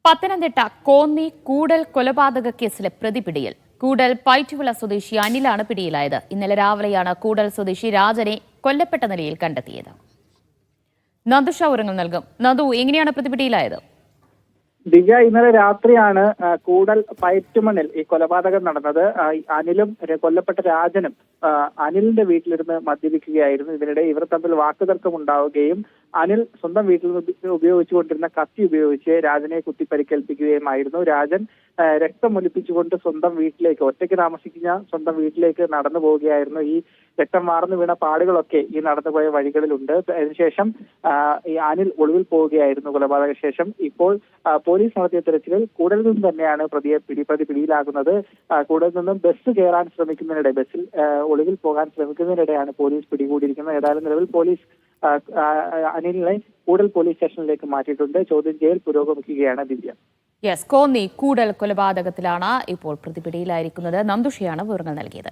പത്തനംതിട്ട കോന്നി കൂടൽ കൊലപാതക കേസിലെ പ്രതി പിടിയിൽ. കൂടൽ പൈറ്റുവിള സ്വദേശി അനിലാണ് പിടിയിലായത്. ഇന്നലെ രാവിലെയാണ് കൂടൽ സ്വദേശി രാജനെ കൊല്ലപ്പെട്ട നിലയിൽ കണ്ടെത്തിയത്. നന്ദു ഷൗറങ്ങൾ നൽകും. നന്ദു, എങ്ങനെയാണ് പ്രതി പിടിയിലായത്? ദിവ്യ, ഇന്നലെ രാത്രിയാണ് കൂടൽ പയറ്റുമണ്ണിൽ ഈ കൊലപാതകം നടന്നത്. അനിലും കൊല്ലപ്പെട്ട രാജനും അനിലിന്റെ വീട്ടിലിരുന്ന് മദ്യപിക്കുകയായിരുന്നു. ഇതിനിടെ ഇവർ തമ്മിൽ വാക്കുതർക്കം ഉണ്ടാവുകയും അനിൽ സ്വന്തം വീട്ടിൽ നിന്ന് ഉപയോഗിച്ചുകൊണ്ടിരുന്ന കത്തി ഉപയോഗിച്ച് രാജനെ കുത്തിപ്പരിക്കേൽപ്പിക്കുകയുമായിരുന്നു. രാജൻ രക്തമൊലിപ്പിച്ചുകൊണ്ട് സ്വന്തം വീട്ടിലേക്ക്, ഒറ്റയ്ക്ക് താമസിക്കുന്ന സ്വന്തം വീട്ടിലേക്ക് നടന്നു പോവുകയായിരുന്നു. ഈ രക്തം വാർന്നു വീണ പാടുകളൊക്കെ ഈ നടന്നുപോയ വഴികളിലുണ്ട്. അതിനുശേഷം ഈ അനിൽ ഒളിവിൽ പോവുകയായിരുന്നു കൊലപാതക ശേഷം. ഇപ്പോൾ പോലീസ് നടത്തിയ തെരച്ചിലിൽ കൂടലിൽ നിന്ന് തന്നെയാണ് പ്രതി പിടിയിലാകുന്നത്. കൂടലിൽ നിന്നും ബസ് കയറാൻ ശ്രമിക്കുന്നതിനിടെ, ബസ്സിൽ ഒളിവിൽ പോകാൻ ശ്രമിക്കുന്നതിനിടെയാണ് പോലീസ് പിടികൂടിയിരിക്കുന്നത്. ഏതായാലും നിലവിൽ പോലീസ് അനിലിനെ കൂടൽ പോലീസ് സ്റ്റേഷനിലേക്ക് മാറ്റിയിട്ടുണ്ട്. ചോദ്യം ചെയ്യൽ പുരോഗമിക്കുകയാണ്. ദിവ്യ, കോന്നി കൂടൽ കൊലപാതകത്തിലാണ് ഇപ്പോൾ പ്രതിപിടിയിലായിരിക്കുന്നത്. നന്ദുഷയാണ് വിവരങ്ങൾ നൽകിയത്.